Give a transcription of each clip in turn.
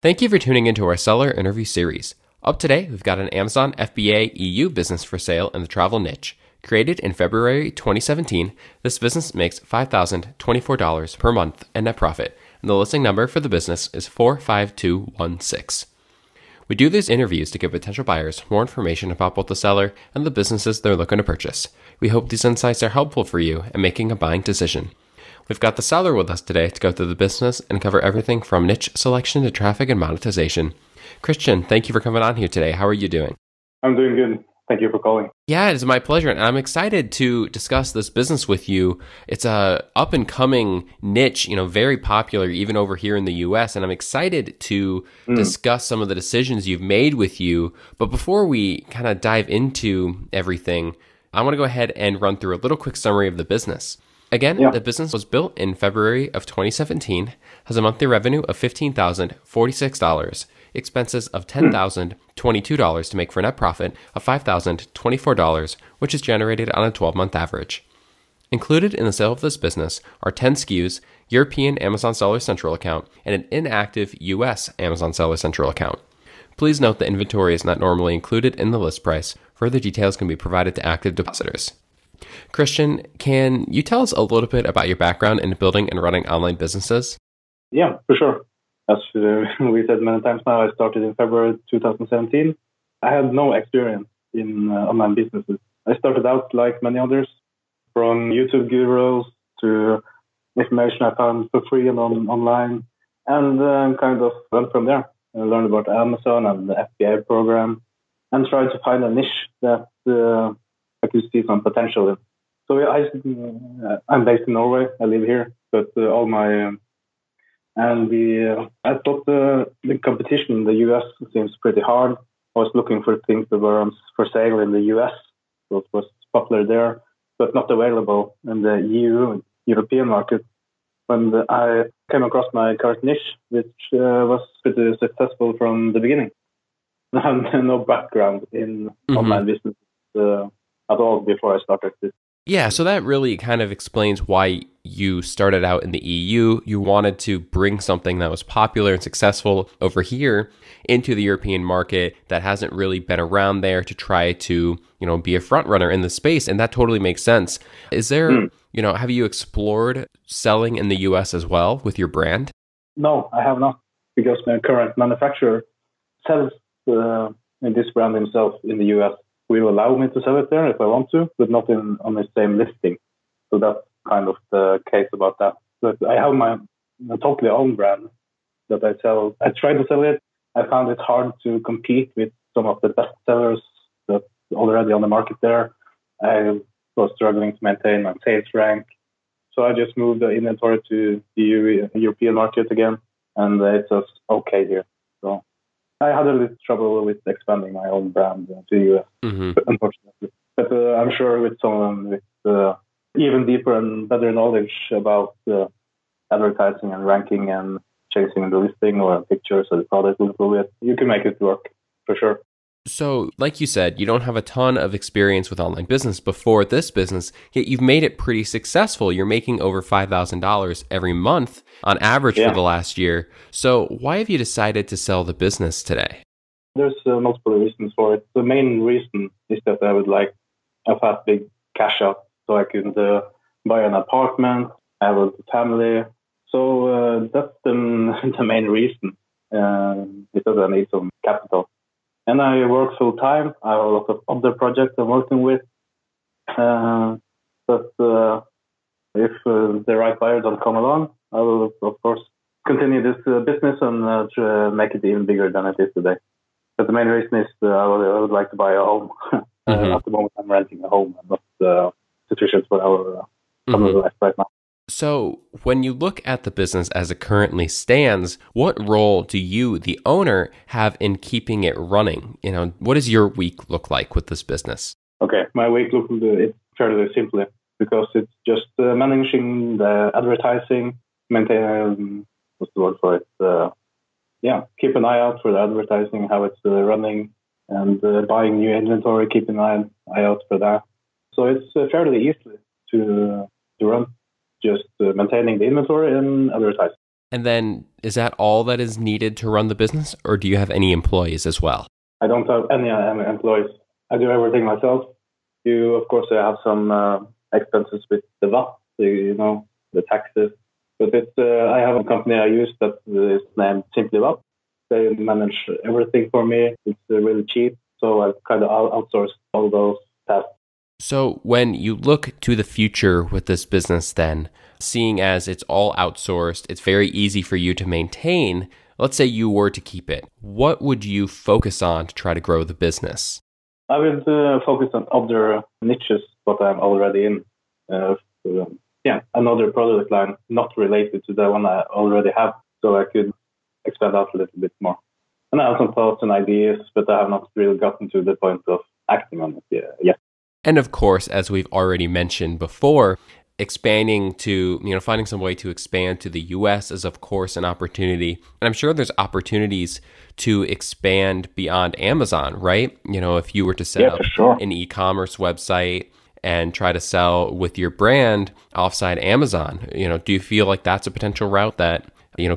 Thank you for tuning into our seller interview series. Up today, we've got an Amazon FBA EU business for sale in the travel niche. Created in February 2017, this business makes $5,024 per month in net profit, and the listing number for the business is 45216. We do these interviews to give potential buyers more information about both the seller and the businesses they're looking to purchase. We hope these insights are helpful for you in making a buying decision. We've got the seller with us today to go through the business and cover everything from niche selection to traffic and monetization. Christian, thank you for coming on here today. How are you doing? I'm doing good. Thank you for calling. Yeah, it is my pleasure. And I'm excited to discuss this business with you. It's a up and coming niche, very popular even over here in the US. And I'm excited to discuss some of the decisions you've made with you. But before we kind of dive into everything, I want to go ahead and run through a little quick summary of the business. Again, The business was built in February of 2017, has a monthly revenue of $15,046, expenses of $10,022 to make for a net profit of $5,024, which is generated on a 12-month average. Included in the sale of this business are 10 SKUs, European Amazon Seller Central account, and an inactive US Amazon Seller Central account. Please note that inventory is not normally included in the list price. Further details can be provided to active depositors. Christian, can you tell us a little bit about your background in building and running online businesses? Yeah, for sure. As we said many times now, I started in February 2017. I had no experience in online businesses. I started out like many others, from YouTube gurus to information I found for free and online, and kind of went from there. I learned about Amazon and the FBA program and tried to find a niche that I could see some potential in. So I'm based in Norway. I live here, but I thought the competition in the US seems pretty hard. I was looking for things that were for sale in the US, so it was popular there, but not available in the European market. When I came across my current niche, which was pretty successful from the beginning. I had no background in online business at all before I started this. Yeah, so that really kind of explains why you started out in the EU. You wanted to bring something that was popular and successful over here into the European market that hasn't really been around there to try to, be a front runner in the space. And that totally makes sense. Is there, have you explored selling in the US as well with your brand? No, I have not, because my current manufacturer sells this brand himself in the US. Will allow me to sell it there if I want to, but not on the same listing. So that's kind of the case about that. But I have my totally own brand that I sell. I tried to sell it. I found it hard to compete with some of the best sellers that's already on the market there. I was struggling to maintain my sales rank. So I just moved the inventory to the European market again, and it's just okay here. So I had a little trouble with expanding my own brand to the US, unfortunately. But I'm sure with someone with even deeper and better knowledge about advertising and ranking and chasing the listing or pictures or the product we'll go with, you can make it work for sure. So, like you said, you don't have a ton of experience with online business before this business, yet you've made it pretty successful. You're making over $5,000 every month on average for the last year. So why have you decided to sell the business today? There's multiple reasons for it. The main reason is that I would like a fast, big cash out so I can buy an apartment, have a family. So that's the main reason, because I need some capital. And I work full time. I have a lot of other projects I'm working with. But if the right buyer don't come along, I will, of course, continue this business and make it even bigger than it is today. But the main reason is I would like to buy a home. At the moment, I'm renting a home. I'm not sufficient for our life right now. So when you look at the business as it currently stands, what role do you, the owner, have in keeping it running? What does your week look like with this business? Okay, my week looks fairly simple because it's just managing the advertising, maintain, what's the word for it? Keep an eye out for the advertising, how it's running, and buying new inventory, keep an eye out for that. So it's fairly easy to run. Just maintaining the inventory and advertising. And then is that all that is needed to run the business, or do you have any employees as well? I don't have any employees. I do everything myself. You, of course, have some expenses with the VAT, the taxes. But I have a company I use that is named Simply VAT. They manage everything for me. It's really cheap, so I kind of outsource all those tasks. So when you look to the future with this business then, seeing as it's all outsourced, it's very easy for you to maintain. Let's say you were to keep it. What would you focus on to try to grow the business? I would focus on other niches that I'm already in. Another product line not related to the one I already have, so I could expand out a little bit more. And I have some thoughts and ideas, but I have not really gotten to the point of acting on it yet. And of course, as we've already mentioned before, expanding to, finding some way to expand to the US is of course an opportunity. And I'm sure there's opportunities to expand beyond Amazon, right? If you were to set up an e-commerce website and try to sell with your brand offside Amazon, do you feel like that's a potential route that,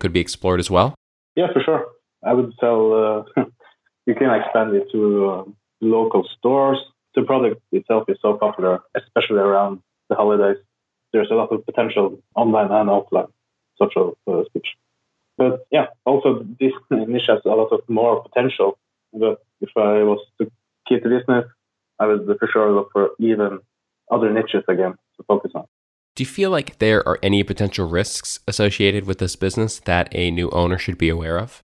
could be explored as well? Yeah, for sure. I would sell, you can expand it to local stores. The product itself is so popular, especially around the holidays. There's a lot of potential online and offline, social speech. But yeah, also this niche has a lot of more potential. But if I was to keep the business, I would for sure look for even other niches again to focus on. Do you feel like there are any potential risks associated with this business that a new owner should be aware of?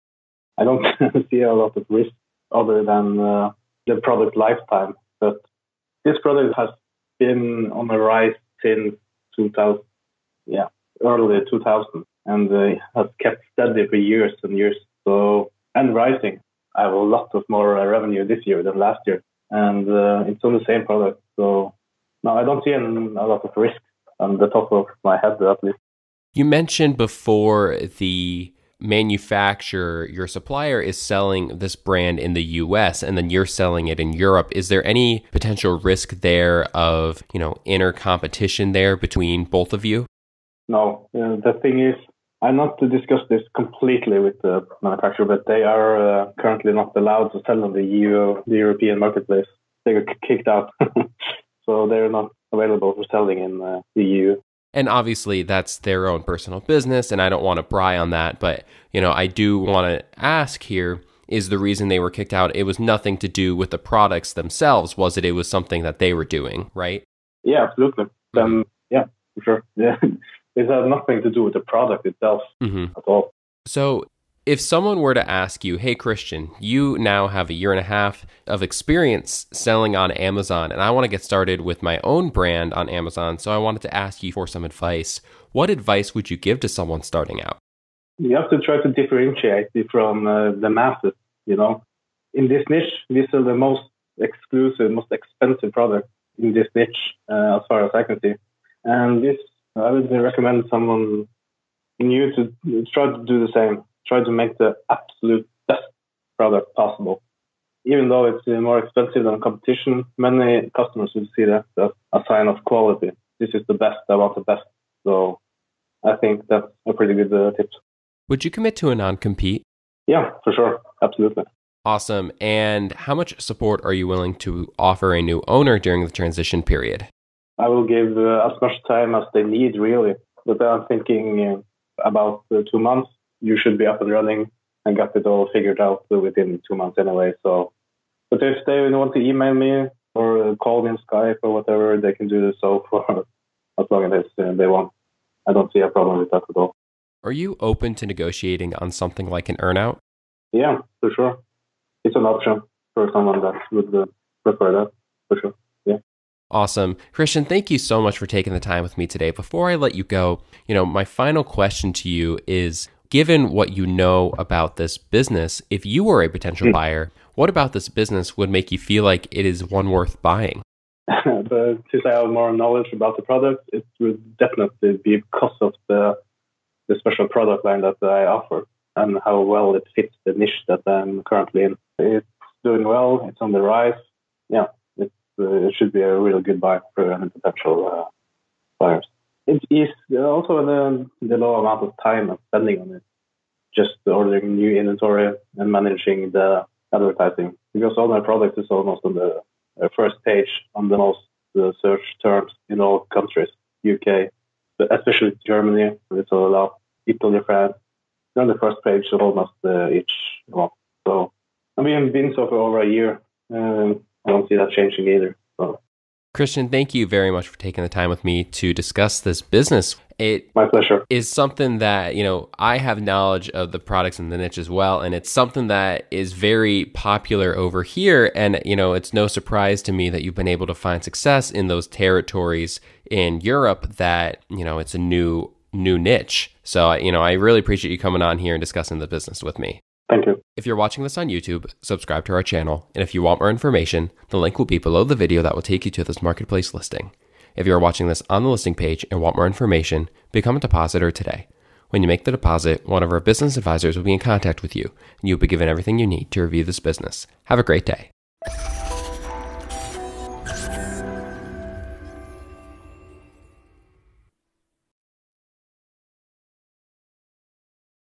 I don't see a lot of risk other than the product lifetime. But this product has been on the rise since 2000, early 2000, and has kept steady for years and years. So, and rising. I have a lot of more revenue this year than last year, and it's on the same product. So, no, I don't see a lot of risk on the top of my head, at least. You mentioned before the manufacturer, your supplier, is selling this brand in the US and then you're selling it in Europe. Is there any potential risk there of, inner competition there between both of you? No. The thing is, I'm not to discuss this completely with the manufacturer, but they are currently not allowed to sell on the European marketplace. They got kicked out. So they're not available for selling in the EU. And obviously, that's their own personal business, and I don't want to pry on that. But, I do want to ask here, is the reason they were kicked out, it was nothing to do with the products themselves, was it? It was something that they were doing, right? Yeah, absolutely. Yeah, for sure. Yeah. It has nothing to do with the product itself at all. So if someone were to ask you, hey, Christian, you now have 1.5 years of experience selling on Amazon, and I want to get started with my own brand on Amazon, so I wanted to ask you for some advice. What advice would you give to someone starting out? You have to try to differentiate it from the masses, In this niche, these are the most exclusive, most expensive products in this niche, as far as I can see. And I would recommend someone new to try to do the same. Try to make the absolute best product possible. Even though it's more expensive than competition, many customers will see that as a sign of quality. This is the best, I want the best. So I think that's a pretty good tip. Would you commit to a non-compete? Yeah, for sure. Absolutely. Awesome. And how much support are you willing to offer a new owner during the transition period? I will give as much time as they need, really. But I'm thinking about 2 months. You should be up and running and got it all figured out within 2 months anyway. So, but if they want to email me or call me on Skype or whatever, they can do so for as long as they want. I don't see a problem with that at all. Are you open to negotiating on something like an earnout? Yeah, for sure. It's an option for someone that would prefer that, for sure. Yeah. Awesome. Christian, thank you so much for taking the time with me today. Before I let you go, my final question to you is, given what you know about this business, if you were a potential buyer, what about this business would make you feel like it is one worth buying? But since I have more knowledge about the product, it would definitely be because of the special product line that I offer and how well it fits the niche that I'm currently in. It's doing well. It's on the rise. Yeah, it should be a really good buy for any potential buyers. It is also the low amount of time I'm spending on it, just ordering new inventory and managing the advertising. Because all my products is almost on the first page on the most search terms in all countries, UK, but especially Germany, it's all a lot, Italy, France. They're on the first page of almost each one. So, I mean, I've been so for over a year. I don't see that changing either. So. Christian, thank you very much for taking the time with me to discuss this business. My pleasure. Is something that, I have knowledge of the products in the niche as well, and it's something that is very popular over here. And, it's no surprise to me that you've been able to find success in those territories in Europe that, it's a new niche. So, I really appreciate you coming on here and discussing the business with me. Thank you. If you're watching this on YouTube, subscribe to our channel. And if you want more information, the link will be below the video that will take you to this marketplace listing. If you're watching this on the listing page and want more information, become a depositor today. When you make the deposit, one of our business advisors will be in contact with you, and you'll be given everything you need to review this business. Have a great day.